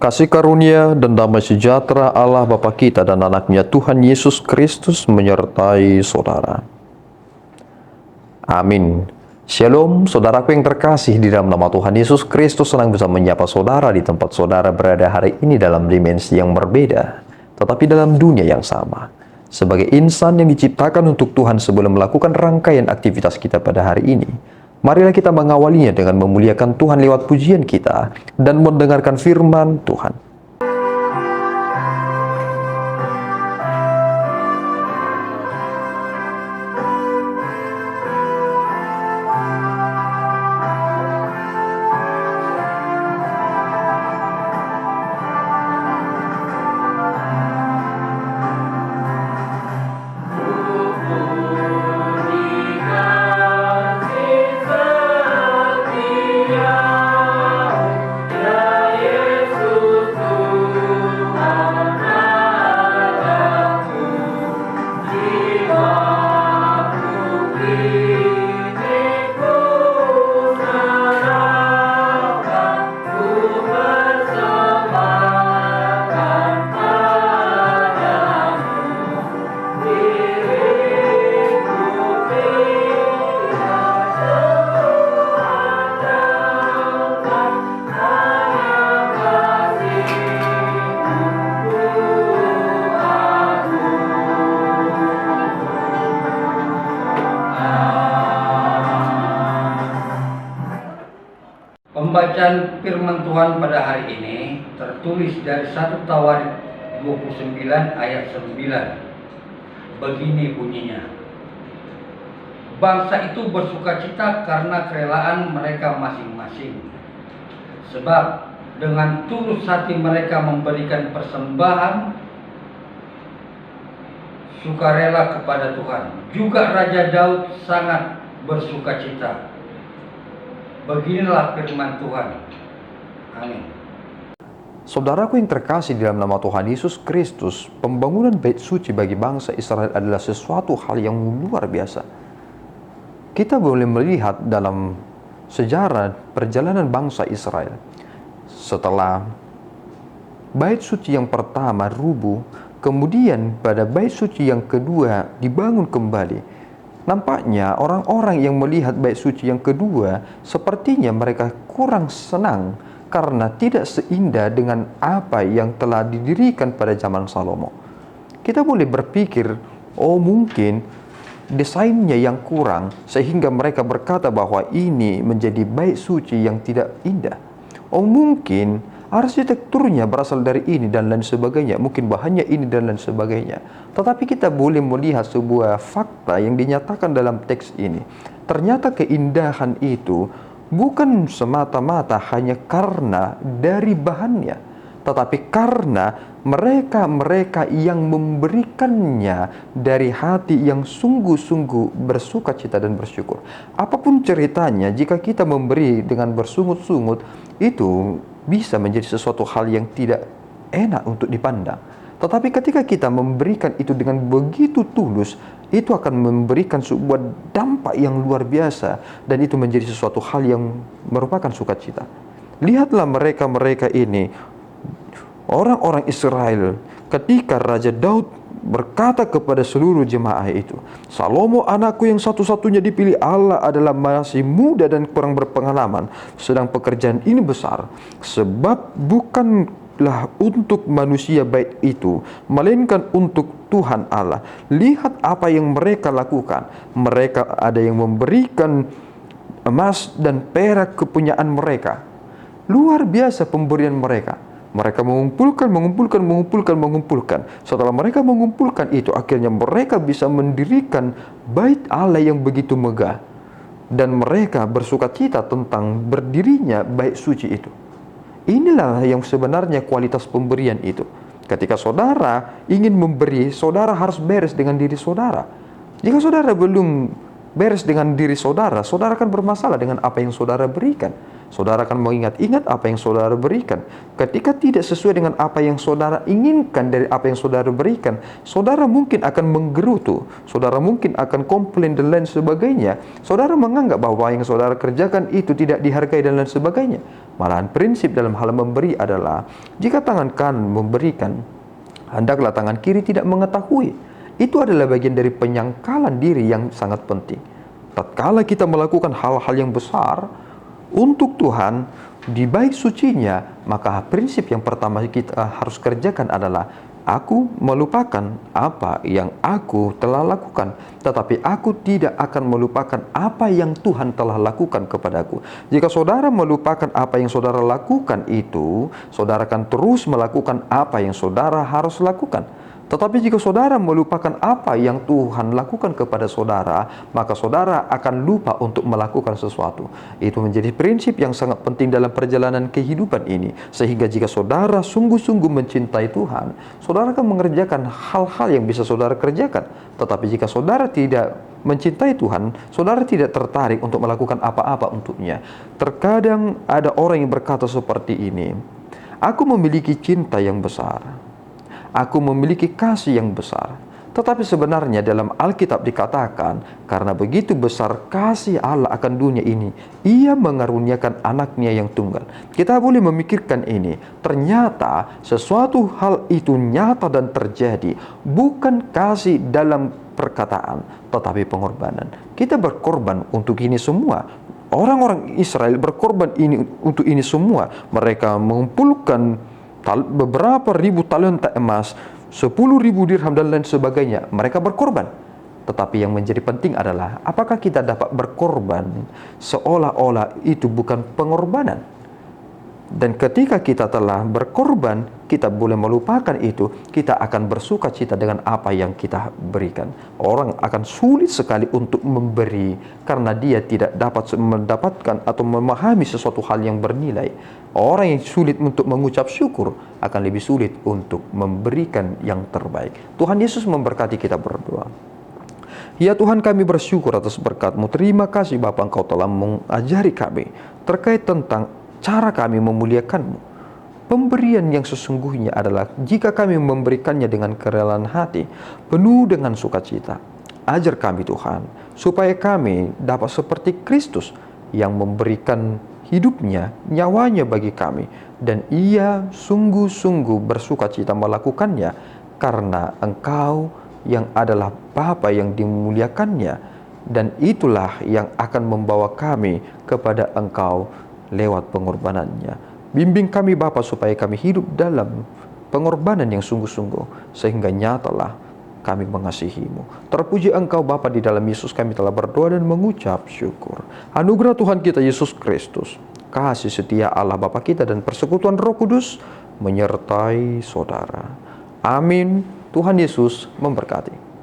Kasih karunia dan damai sejahtera Allah Bapa kita dan anaknya Tuhan Yesus Kristus menyertai saudara. Amin. Shalom, saudaraku yang terkasih di dalam nama Tuhan Yesus Kristus. Senang bisa menyapa saudara di tempat saudara berada hari ini dalam dimensi yang berbeda, tetapi dalam dunia yang sama. Sebagai insan yang diciptakan untuk Tuhan sebelum melakukan rangkaian aktivitas kita pada hari ini, marilah kita mengawalinya dengan memuliakan Tuhan lewat pujian kita dan mendengarkan firman Tuhan. Pembacaan firman Tuhan pada hari ini tertulis dari 1 Tawarik 29 ayat 9. Begini bunyinya: bangsa itu bersukacita karena kerelaan mereka masing-masing, sebab dengan tulus hati mereka memberikan persembahan sukarela kepada Tuhan. Juga Raja Daud sangat bersukacita. Beginilah firman Tuhan. Amin. Saudaraku yang terkasih di dalam nama Tuhan Yesus Kristus, pembangunan bait suci bagi bangsa Israel adalah sesuatu hal yang luar biasa. Kita boleh melihat dalam sejarah perjalanan bangsa Israel. Setelah bait suci yang pertama rubuh, kemudian pada bait suci yang kedua dibangun kembali. Nampaknya orang-orang yang melihat bait suci yang kedua sepertinya mereka kurang senang karena tidak seindah dengan apa yang telah didirikan pada zaman Salomo. Kita boleh berpikir, oh mungkin desainnya yang kurang sehingga mereka berkata bahwa ini menjadi bait suci yang tidak indah. Oh mungkin arsitekturnya berasal dari ini dan lain sebagainya, mungkin bahannya ini dan lain sebagainya. Tetapi kita boleh melihat sebuah fakta yang dinyatakan dalam teks ini. Ternyata keindahan itu bukan semata-mata hanya karena dari bahannya, tetapi karena mereka yang memberikannya dari hati yang sungguh-sungguh bersukacita dan bersyukur. Apapun ceritanya, jika kita memberi dengan bersungut-sungut, itu bisa menjadi sesuatu hal yang tidak enak untuk dipandang. Tetapi ketika kita memberikan itu dengan begitu tulus, itu akan memberikan sebuah dampak yang luar biasa, dan itu menjadi sesuatu hal yang merupakan sukacita. Lihatlah mereka ini, orang-orang Israel, ketika Raja Daud berkata kepada seluruh jemaah itu, Salomo anakku yang satu-satunya dipilih Allah adalah masih muda dan kurang berpengalaman, sedang pekerjaan ini besar, sebab bukanlah untuk manusia bait itu, melainkan untuk Tuhan Allah. Lihat apa yang mereka lakukan. Mereka ada yang memberikan emas dan perak kepunyaan mereka. Luar biasa pemberian mereka. Mereka mengumpulkan. Setelah mereka mengumpulkan itu, akhirnya mereka bisa mendirikan bait Allah yang begitu megah. Dan mereka bersukacita tentang berdirinya bait suci itu. Inilah yang sebenarnya kualitas pemberian itu. Ketika saudara ingin memberi, saudara harus beres dengan diri saudara. Jika saudara belum beres dengan diri saudara, saudara akan bermasalah dengan apa yang saudara berikan. saudara akan mengingat-ingat apa yang saudara berikan. Ketika tidak sesuai dengan apa yang saudara inginkan dari apa yang saudara berikan, saudara mungkin akan menggerutu, saudara mungkin akan komplain dan lain sebagainya. Saudara menganggap bahwa yang saudara kerjakan itu tidak dihargai dan lain sebagainya. Malahan prinsip dalam hal memberi adalah, jika tangan kanan memberikan, hendaklah tangan kiri tidak mengetahui. Itu adalah bagian dari penyangkalan diri yang sangat penting. Tatkala kita melakukan hal-hal yang besar untuk Tuhan di bait sucinya, maka prinsip yang pertama kita harus kerjakan adalah, aku melupakan apa yang aku telah lakukan, tetapi aku tidak akan melupakan apa yang Tuhan telah lakukan kepadaku. Jika saudara melupakan apa yang saudara lakukan itu, saudara akan terus melakukan apa yang saudara harus lakukan. Tetapi jika saudara melupakan apa yang Tuhan lakukan kepada saudara, maka saudara akan lupa untuk melakukan sesuatu. Itu menjadi prinsip yang sangat penting dalam perjalanan kehidupan ini. Sehingga jika saudara sungguh-sungguh mencintai Tuhan, saudara akan mengerjakan hal-hal yang bisa saudara kerjakan. Tetapi jika saudara tidak mencintai Tuhan, saudara tidak tertarik untuk melakukan apa-apa untuknya. Terkadang ada orang yang berkata seperti ini, aku memiliki cinta yang besar, aku memiliki kasih yang besar. Tetapi sebenarnya dalam Alkitab dikatakan, karena begitu besar kasih Allah akan dunia ini, Ia mengaruniakan anaknya yang tunggal. Kita boleh memikirkan ini. Ternyata sesuatu hal itu nyata dan terjadi. Bukan kasih dalam perkataan, tetapi pengorbanan. Kita berkorban untuk ini semua. Orang-orang Israel berkorban ini untuk ini semua. Mereka mengumpulkan beberapa ribu talenta emas, 10.000 dirham dan lain sebagainya. Mereka berkorban. Tetapi yang menjadi penting adalah, apakah kita dapat berkorban seolah-olah itu bukan pengorbanan? Dan ketika kita telah berkorban, kita boleh melupakan itu. Kita akan bersuka cita dengan apa yang kita berikan. Orang akan sulit sekali untuk memberi karena dia tidak dapat mendapatkan atau memahami sesuatu hal yang bernilai. Orang yang sulit untuk mengucap syukur akan lebih sulit untuk memberikan yang terbaik. Tuhan Yesus memberkati kita berdoa. Ya Tuhan, kami bersyukur atas berkat-Mu. Terima kasih Bapa, Engkau telah mengajari kami terkait tentang cara kami memuliakan-Mu. Pemberian yang sesungguhnya adalah jika kami memberikannya dengan kerelaan hati, penuh dengan sukacita. Ajar kami Tuhan, supaya kami dapat seperti Kristus yang memberikan hidupnya, nyawanya bagi kami, dan Ia sungguh-sungguh bersukacita melakukannya, karena Engkau yang adalah Bapa yang dimuliakannya, dan itulah yang akan membawa kami kepada Engkau lewat pengorbanannya. Bimbing kami Bapa supaya kami hidup dalam pengorbanan yang sungguh-sungguh, sehingga nyatalah kami mengasihi-Mu. Terpuji Engkau Bapa, di dalam Yesus kami telah berdoa dan mengucap syukur. Anugerah Tuhan kita Yesus Kristus, kasih setia Allah Bapa kita, dan persekutuan Roh Kudus menyertai saudara. Amin. Tuhan Yesus memberkati.